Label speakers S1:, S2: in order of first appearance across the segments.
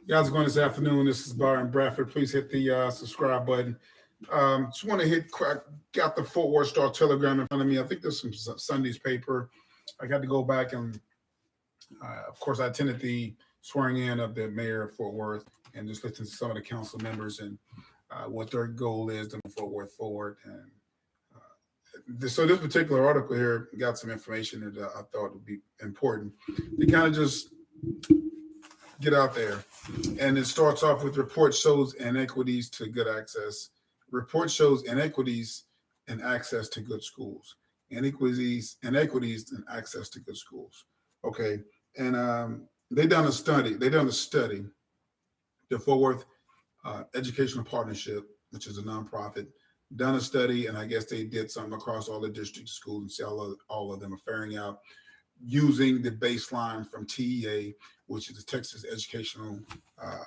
S1: Guys, going this afternoon. This is Byron Bradford. Please hit the subscribe button. Just want to got the Fort Worth Star Telegram in front of me. I think there's some Sunday's paper. I got to go back and, of course, I attended the swearing in of the mayor of Fort Worth and just listened to some of the council members and what their goal is to move Fort Worth forward. And so this particular article here got some information that I thought would be important to kind of just get out there. And it starts off with report shows inequities to good access. Report shows inequities in access to good schools. Inequities in access to good schools. Okay. And they done a study. The Fort Worth Educational Partnership, which is a nonprofit, done a study, and I guess they did something across all the district schools and see all of them are faring out using the baseline from TEA, which is the Texas Educational uh,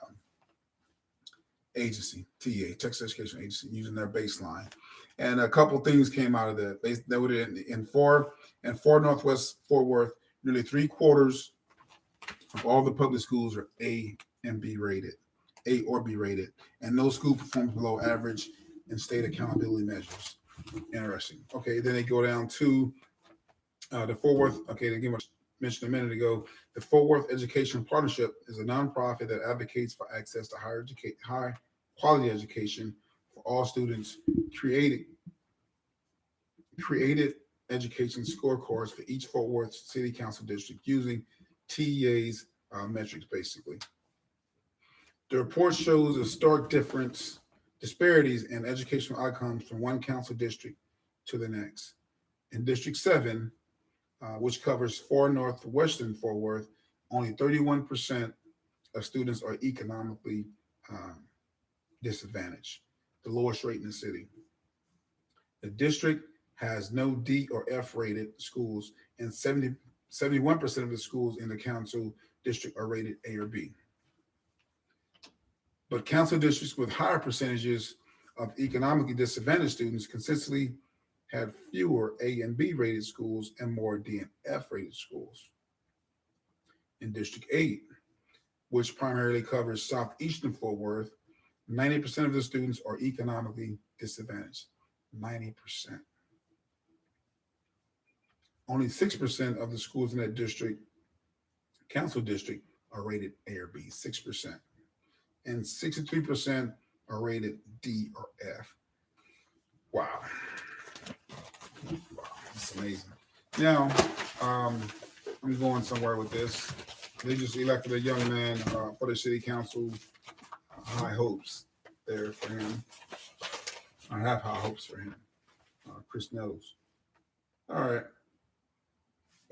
S1: Agency, TEA, Texas Education Agency, using their baseline. And a couple things came out of that. They noted in four Northwest Fort Worth, nearly 3/4 of all the public schools are A and B rated, A or B rated, and no school performs below average in state accountability measures. Interesting. Okay, then they go down to the Fort Worth. Okay, again, I mentioned a minute ago, the Fort Worth Education Partnership is a nonprofit that advocates for access to high quality education for all students. Created created education scorecards for each Fort Worth City Council district using TEA's metrics, basically. The report shows a stark disparities in educational outcomes from one council district to the next. In District 7, which covers far northwestern Fort Worth, only 31% of students are economically um, disadvantaged, the lowest rate in the city. The district has no D or F rated schools, and 71% of the schools in the council district are rated A or B. But council districts with higher percentages of economically disadvantaged students consistently had fewer A and B rated schools and more D and F rated schools. In District 8, which primarily covers southeastern Fort Worth, 90% of the students are economically disadvantaged. 90%. Only 6% of the schools in that council district, are rated A or B, 6%. And 63% are rated D or F. Wow. Wow, that's amazing. Now, um, I'm going somewhere with this. They just elected a young man for the city council. High hopes there for him. I have high hopes for him. Chris knows. All right.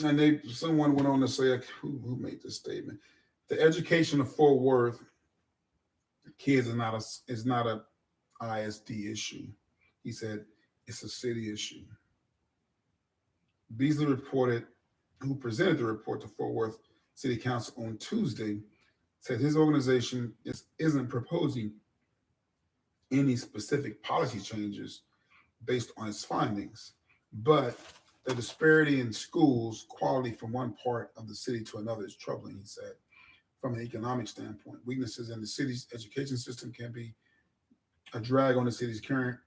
S1: And someone went on to say, like, who made this statement? The education of Fort Worth kids is not a ISD issue. He said it's a city issue. Beasley reported, who presented the report to Fort Worth City Council on Tuesday, said his organization isn't proposing any specific policy changes based on its findings, but the disparity in schools quality from one part of the city to another is troubling, he said. From an economic standpoint, weaknesses in the city's education system can be a drag on the city's current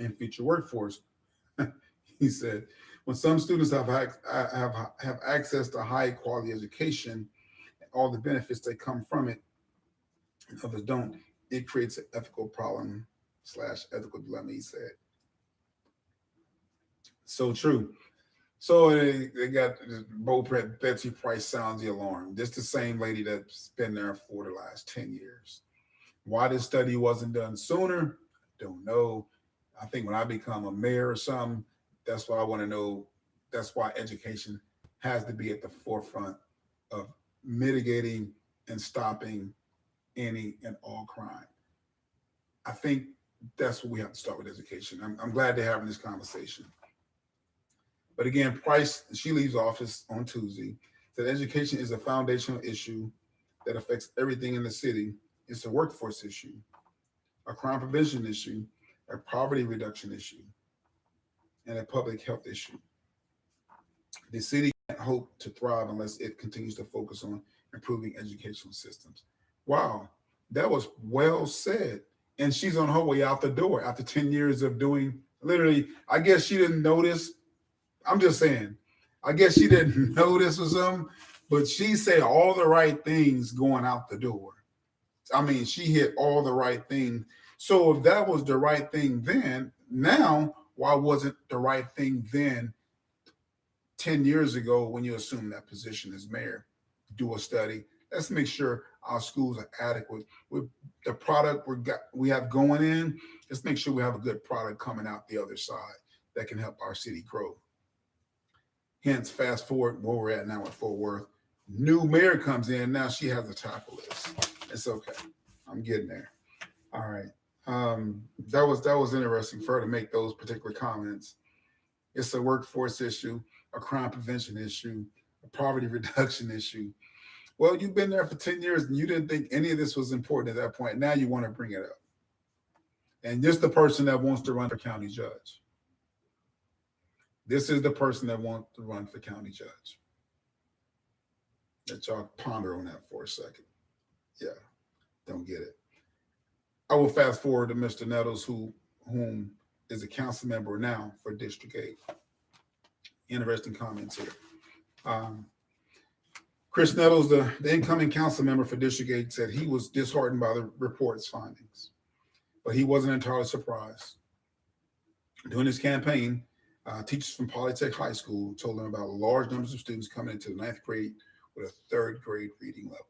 S1: and future workforce. He said, when some students have access to high quality education and all the benefits that come from it, and others don't, it creates an ethical problem slash ethical dilemma. He said, so true. So they got Bo Betsy Price sounds the alarm. This the same lady that's been there for the last 10 years. Why this study wasn't done sooner, don't know. I think when I become a mayor or something, that's what I want to know. That's why education has to be at the forefront of mitigating and stopping any and all crime. I think that's what we have to start with education. I'm glad they're having this conversation. But again, Price, she leaves office on Tuesday, said education is a foundational issue that affects everything in the city. It's a workforce issue, a crime prevention issue, a poverty reduction issue, and a public health issue. The city can't hope to thrive unless it continues to focus on improving educational systems. Wow, that was well said. And she's on her way out the door after 10 years of doing literally, I guess she didn't notice. I'm just saying, I guess she didn't notice or something, but she said all the right things going out the door. I mean, she hit all the right things. So if that was the right thing then, now, why wasn't the right thing then 10 years ago when you assumed that position as mayor? Do a study. Let's make sure our schools are adequate with the product we have going in. Let's make sure we have a good product coming out the other side that can help our city grow. Hence, fast forward where we're at now at Fort Worth. New mayor comes in. Now she has a tackle list. It's okay. I'm getting there. All right. That was interesting for her to make those particular comments. It's a workforce issue, a crime prevention issue, a poverty reduction issue. Well, you've been there for 10 years and you didn't think any of this was important at that point. Now you want to bring it up. And this is the person that wants to run for county judge. This is the person that wants to run for county judge. Let y'all ponder on that for a second. Yeah, don't get it. I will fast forward to Mr. Nettles, whom is a council member now for District 8. Interesting comments here. Chris Nettles, the incoming council member for District 8, said he was disheartened by the report's findings, but he wasn't entirely surprised. During his campaign, teachers from Polytech High School told him about large numbers of students coming into the ninth grade with a third grade reading level.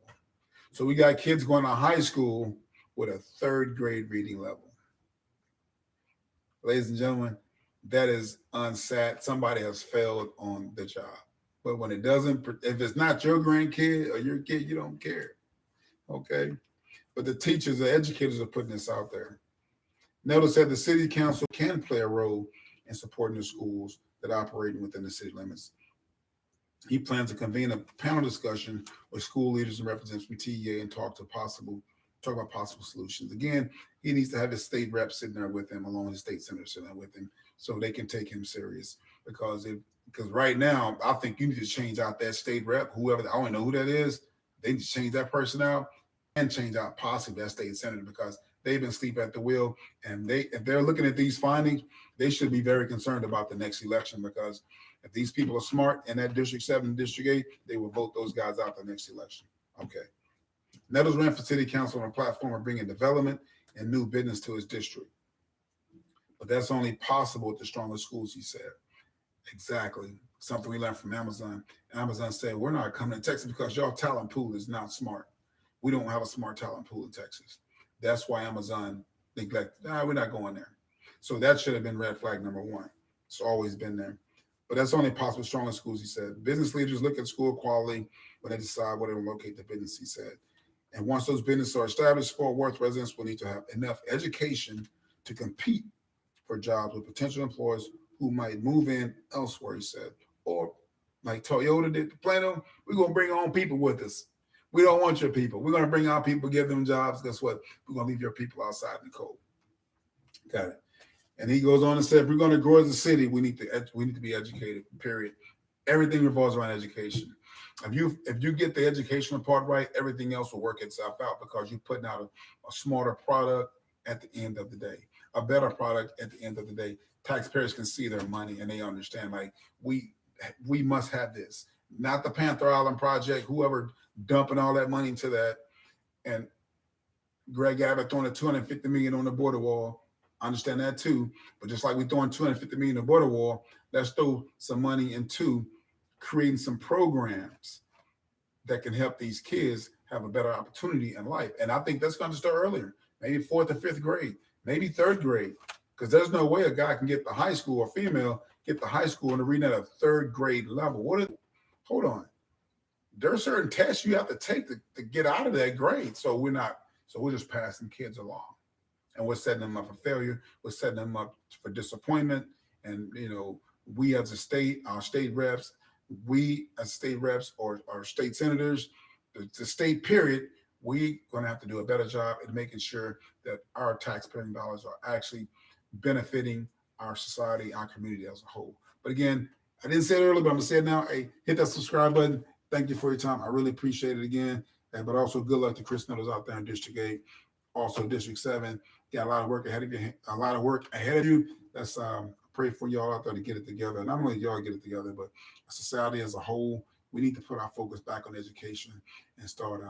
S1: So we got kids going to high school with a third grade reading level. Ladies and gentlemen, that is unsat. Somebody has failed on the job. But when it doesn't, if it's not your grandkid or your kid, you don't care. Okay? But the teachers, the educators are putting this out there. Nettles said the city council can play a role in supporting the schools that operate within the city limits. He plans to convene a panel discussion with school leaders and representatives from TEA and talk about possible solutions. Again, he needs to have his state rep sitting there with him, along with his state senator sitting there with him, so they can take him serious. Because right now, I think you need to change out that state rep, whoever, I don't know who that is. They need to change that person out and change out possibly that state senator, because they've been asleep at the wheel. And if they're looking at these findings, they should be very concerned about the next election, because if these people are smart in that District 7, District 8, they will vote those guys out the next election. Okay. Nettles ran for city council on a platform of bringing development and new business to his district. But that's only possible with the stronger schools, he said. Exactly. Something we learned from Amazon. Amazon said, we're not coming to Texas because y'all talent pool is not smart. We don't have a smart talent pool in Texas. That's why Amazon neglected. We're not going there. So that should have been red flag number one. It's always been there. But that's only possible with stronger schools, he said. Business leaders look at school quality when they decide where to locate the business, he said. And once those businesses are established, Fort Worth residents will need to have enough education to compete for jobs with potential employers who might move in elsewhere, he said. Or like Toyota did to Plano, we're going to bring our own people with us. We don't want your people. We're going to bring our people, give them jobs. Guess what? We're going to leave your people outside in the cold. Got it. And he goes on and said, if we're going to grow as a city, we need to be educated, period. Everything revolves around education. If you get the educational part right, everything else will work itself out, because you're putting out a smarter product at the end of the day, a better product at the end of the day. Taxpayers can see their money and they understand, like, we must have this, not the Panther Island project, whoever dumping all that money into that, and Greg Abbott throwing a $250 million on the border wall. I understand that too, but just like we're throwing $250 million on the border wall, let's throw some money into creating some programs that can help these kids have a better opportunity in life. And I think that's going to start earlier, maybe 4th or 5th grade, maybe 3rd grade, because there's no way a guy can get the high school, or female get the high school and read at a 3rd grade level. Hold on. There are certain tests you have to take to get out of that grade. So we're just passing kids along, and we're setting them up for failure. We're setting them up for disappointment. And, we as a state, our state reps, or our state senators, the state period, we're going to have to do a better job at making sure that our taxpaying dollars are actually benefiting our society, our community as a whole. But again, I didn't say it earlier, but I'm going to say it now. Hey, hit that subscribe button. Thank you for your time. I really appreciate it again. But also good luck to Chris Nettles out there in District 8. Also District 7. Got a lot of work ahead of you. A lot of work ahead of you. Let's pray for y'all out there to get it together. Not only y'all get it together, but society as a whole. We need to put our focus back on education and start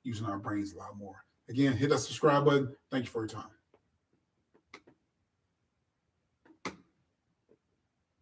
S1: using our brains a lot more. Again, hit that subscribe button. Thank you for your time.